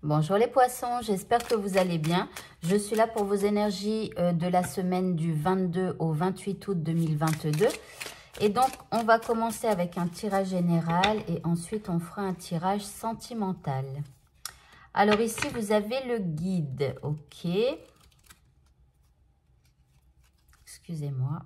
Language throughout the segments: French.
Bonjour les poissons, j'espère que vous allez bien. Je suis là pour vos énergies de la semaine du 22 au 28 août 2022. Et donc, on va commencer avec un tirage général et ensuite on fera un tirage sentimental. Alors ici, vous avez le guide, ok. Excusez-moi.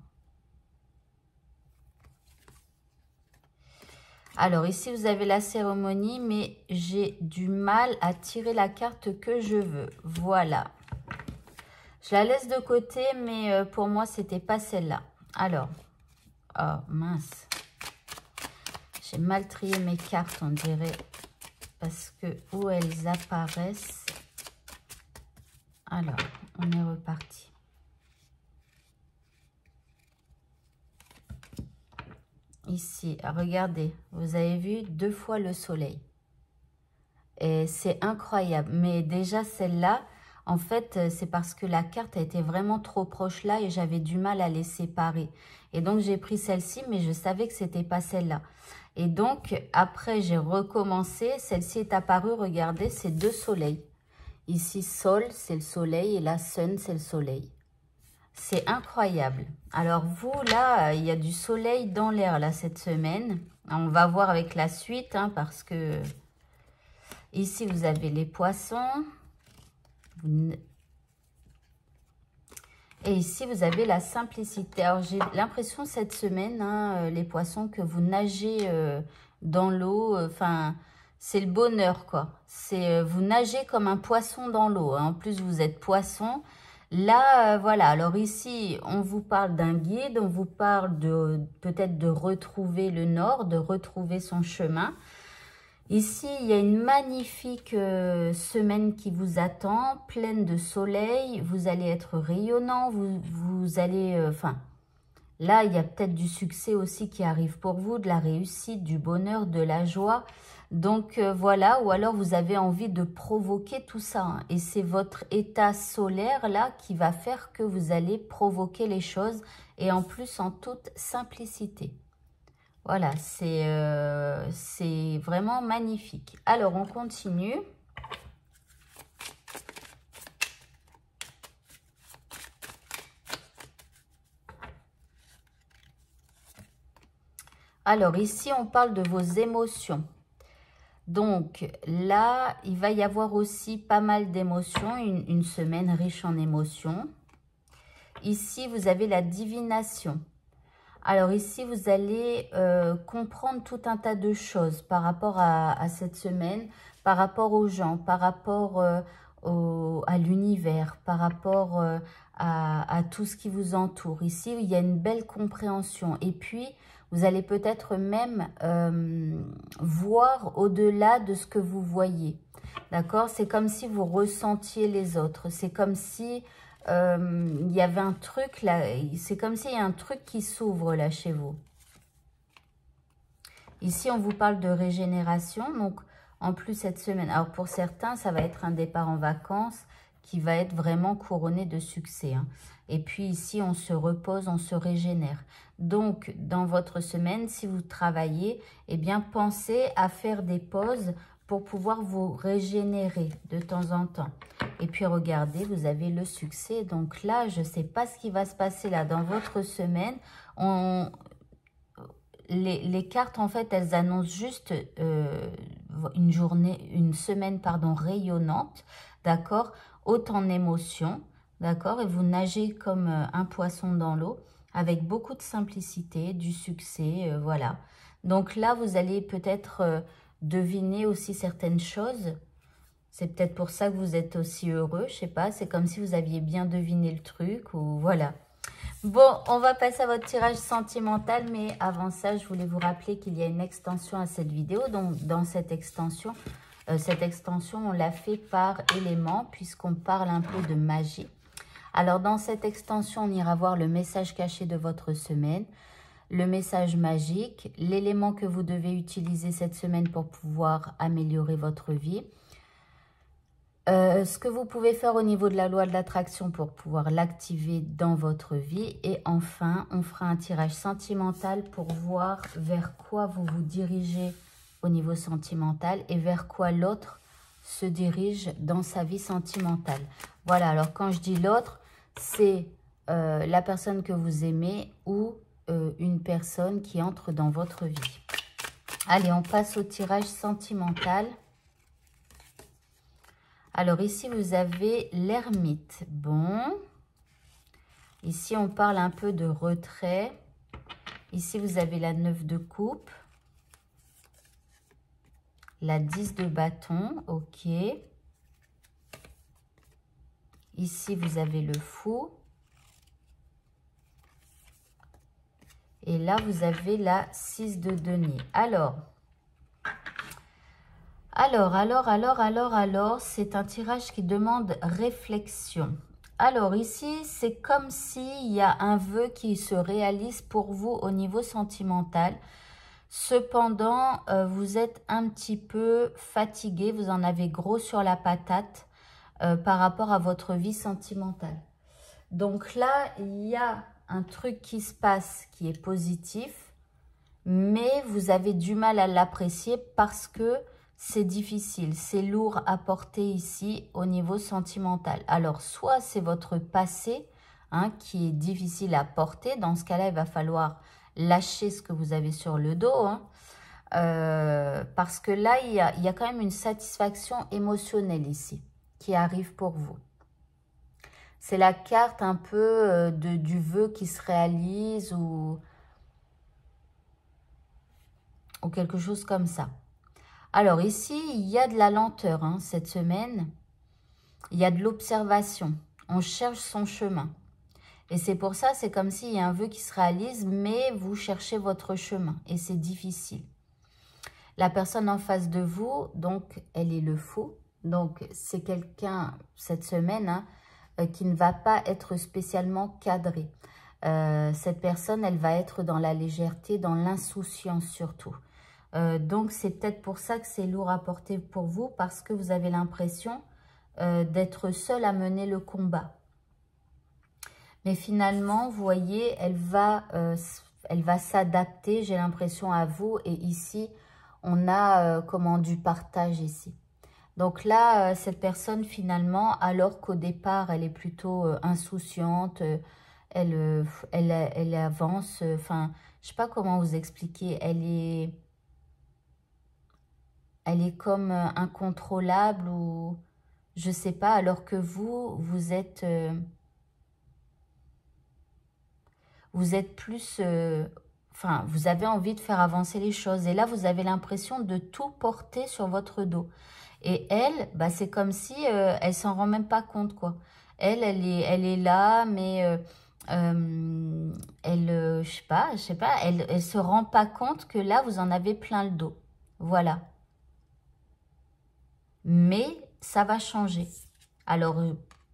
Alors ici, vous avez la cérémonie, mais j'ai du mal à tirer la carte que je veux. Voilà. Je la laisse de côté, mais pour moi, c'était pas celle-là. Alors, oh mince. J'ai mal trié mes cartes, on dirait, parce que où elles apparaissent. Alors, on est reparti. Ici, regardez, vous avez vu 2 fois le soleil. Et c'est incroyable. Mais déjà, celle-là, en fait, c'est parce que la carte a été vraiment trop proche là et j'avais du mal à les séparer. Et donc, j'ai pris celle-ci, mais je savais que c'était pas celle-là. Et donc, après, j'ai recommencé. Celle-ci est apparue, regardez, c'est 2 soleils. Ici, Sol, c'est le soleil et là, Sun, c'est le soleil. C'est incroyable. Alors vous, là, il y a du soleil dans l'air, là, cette semaine. On va voir avec la suite, hein, parce que ici, vous avez les poissons. Et ici, vous avez la simplicité. Alors, j'ai l'impression cette semaine, hein, les poissons, que vous nagez dans l'eau. Enfin, c'est le bonheur, quoi. C'est vous nagez comme un poisson dans l'eau. Hein. En plus, vous êtes poisson. Là, voilà, alors ici, on vous parle d'un guide, on vous parle de peut-être de retrouver le nord, de retrouver son chemin. Ici, il y a une magnifique semaine qui vous attend, pleine de soleil, vous allez être rayonnant, vous allez, enfin, là, il y a peut-être du succès aussi qui arrive pour vous, de la réussite, du bonheur, de la joie. Donc voilà, ou alors vous avez envie de provoquer tout ça. Hein, et c'est votre état solaire là qui va faire que vous allez provoquer les choses et en plus en toute simplicité. Voilà, c'est vraiment magnifique. Alors on continue. Alors ici on parle de vos émotions. Donc là, il va y avoir aussi pas mal d'émotions, une semaine riche en émotions. Ici, vous avez la divination. Alors ici, vous allez comprendre tout un tas de choses par rapport à cette semaine, par rapport aux gens, par rapport à l'univers, par rapport à tout ce qui vous entoure. Ici, il y a une belle compréhension. Et puis, vous allez peut-être même voir au-delà de ce que vous voyez. D'accord? C'est comme si vous ressentiez les autres. C'est comme si il y avait un truc là. C'est comme s'il y a un truc qui s'ouvre là chez vous. Ici, on vous parle de régénération. Donc, en plus, cette semaine, alors pour certains, ça va être un départ en vacances qui va être vraiment couronné de succès. Hein. Et puis ici, on se repose, on se régénère. Donc, dans votre semaine, si vous travaillez, eh bien, pensez à faire des pauses pour pouvoir vous régénérer de temps en temps. Et puis, regardez, vous avez le succès. Donc là, je ne sais pas ce qui va se passer là dans votre semaine. Les cartes, en fait, elles annoncent juste une semaine, pardon, rayonnante, d'accord, haute en émotions, d'accord, et vous nagez comme un poisson dans l'eau, avec beaucoup de simplicité, du succès, voilà. Donc là, vous allez peut-être deviner aussi certaines choses. C'est peut-être pour ça que vous êtes aussi heureux, je sais pas, c'est comme si vous aviez bien deviné le truc, ou voilà. Bon, on va passer à votre tirage sentimental, mais avant ça, je voulais vous rappeler qu'il y a une extension à cette vidéo. Donc, dans cette extension, on l'a fait par élément, puisqu'on parle un peu de magie. Alors, dans cette extension, on ira voir le message caché de votre semaine, le message magique, l'élément que vous devez utiliser cette semaine pour pouvoir améliorer votre vie. Ce que vous pouvez faire au niveau de la loi de l'attraction pour pouvoir l'activer dans votre vie. Et enfin, on fera un tirage sentimental pour voir vers quoi vous vous dirigez au niveau sentimental et vers quoi l'autre se dirige dans sa vie sentimentale. Voilà, alors quand je dis l'autre, c'est la personne que vous aimez ou une personne qui entre dans votre vie. Allez, on passe au tirage sentimental. Alors ici, vous avez l'ermite. Bon. Ici, on parle un peu de retrait. Ici, vous avez la 9 de coupe. La 10 de bâton. Ok. Ici, vous avez le fou. Et là, vous avez la 6 de denier. Alors, c'est un tirage qui demande réflexion. Alors ici, c'est comme s'il y a un vœu qui se réalise pour vous au niveau sentimental. Cependant, vous êtes un petit peu fatigué, vous en avez gros sur la patate par rapport à votre vie sentimentale. Donc là, il y a un truc qui se passe qui est positif, mais vous avez du mal à l'apprécier parce que c'est difficile, c'est lourd à porter ici au niveau sentimental. Alors, soit c'est votre passé qui est difficile à porter. Dans ce cas-là, il va falloir lâcher ce que vous avez sur le dos. Parce que là, il y a quand même une satisfaction émotionnelle ici qui arrive pour vous. C'est la carte un peu du vœu qui se réalise ou quelque chose comme ça. Alors ici, il y a de la lenteur cette semaine. Il y a de l'observation. On cherche son chemin. Et c'est pour ça, c'est comme s'il y a un vœu qui se réalise, mais vous cherchez votre chemin. Et c'est difficile. La personne en face de vous, donc, elle est le fou. Donc, c'est quelqu'un, cette semaine, qui ne va pas être spécialement cadré. Cette personne, elle va être dans la légèreté, dans l'insouciance surtout. Donc, c'est peut-être pour ça que c'est lourd à porter pour vous, parce que vous avez l'impression d'être seul à mener le combat. Mais finalement, vous voyez, elle va s'adapter, j'ai l'impression, à vous. Et ici, on a du partage ici. Donc là, cette personne, finalement, alors qu'au départ, elle est plutôt insouciante, elle avance, enfin, je ne sais pas comment vous expliquer, elle est comme incontrôlable ou je ne sais pas, alors que vous êtes plus, enfin, vous avez envie de faire avancer les choses. Et là, vous avez l'impression de tout porter sur votre dos. Et elle, bah, c'est comme si elle s'en rend même pas compte, quoi. Elle est là, mais je sais pas, elle se rend pas compte que là, vous en avez plein le dos. Voilà. Mais ça va changer. Alors,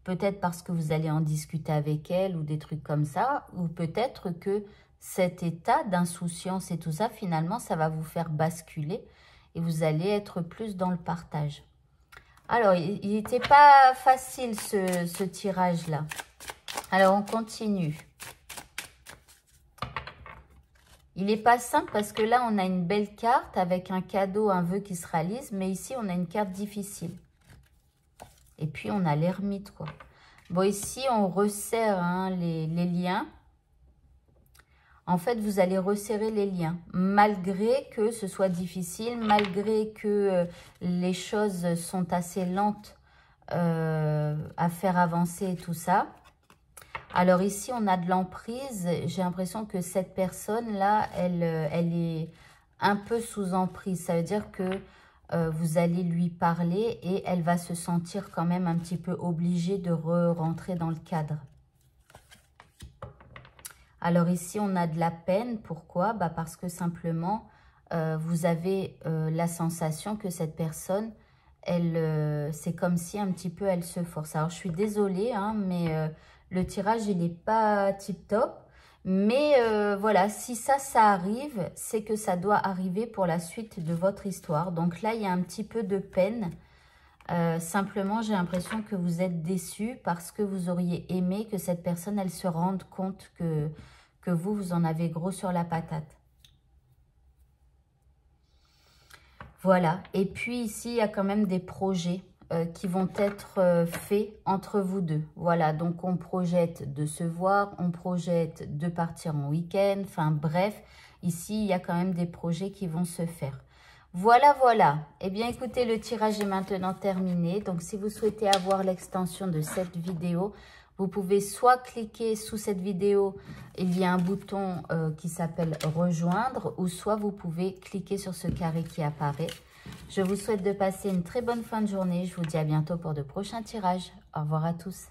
peut-être parce que vous allez en discuter avec elle ou des trucs comme ça, ou peut-être que cet état d'insouciance et tout ça, finalement, ça va vous faire basculer et vous allez être plus dans le partage. Alors, il n'était pas facile ce tirage-là. Alors, on continue. Il n'est pas simple parce que là, on a une belle carte avec un cadeau, un vœu qui se réalise, mais ici, on a une carte difficile. Et puis, on a l'ermite, quoi. Bon, ici, on resserre les liens. En fait, vous allez resserrer les liens. Malgré que ce soit difficile, malgré que les choses sont assez lentes à faire avancer et tout ça. Alors ici, on a de l'emprise. J'ai l'impression que cette personne-là, elle est un peu sous emprise. Ça veut dire que vous allez lui parler et elle va se sentir quand même un petit peu obligée de rentrer dans le cadre. Alors ici, on a de la peine. Pourquoi? Bah parce que simplement, vous avez la sensation que cette personne, c'est comme si un petit peu elle se force. Alors, je suis désolée, mais le tirage, il n'est pas tip-top. Mais voilà, si ça arrive, c'est que ça doit arriver pour la suite de votre histoire. Donc là, il y a un petit peu de peine. Simplement, j'ai l'impression que vous êtes déçu parce que vous auriez aimé que cette personne, elle se rende compte que vous en avez gros sur la patate. Voilà. Et puis ici, il y a quand même des projets qui vont être faits entre vous deux. Voilà, donc on projette de se voir, on projette de partir en week-end. Enfin bref, ici, il y a quand même des projets qui vont se faire. Voilà, voilà. Eh bien, écoutez, le tirage est maintenant terminé. Donc, si vous souhaitez avoir l'extension de cette vidéo, vous pouvez soit cliquer sous cette vidéo, il y a un bouton qui s'appelle « Rejoindre » ou soit vous pouvez cliquer sur ce carré qui apparaît. Je vous souhaite de passer une très bonne fin de journée. Je vous dis à bientôt pour de prochains tirages. Au revoir à tous.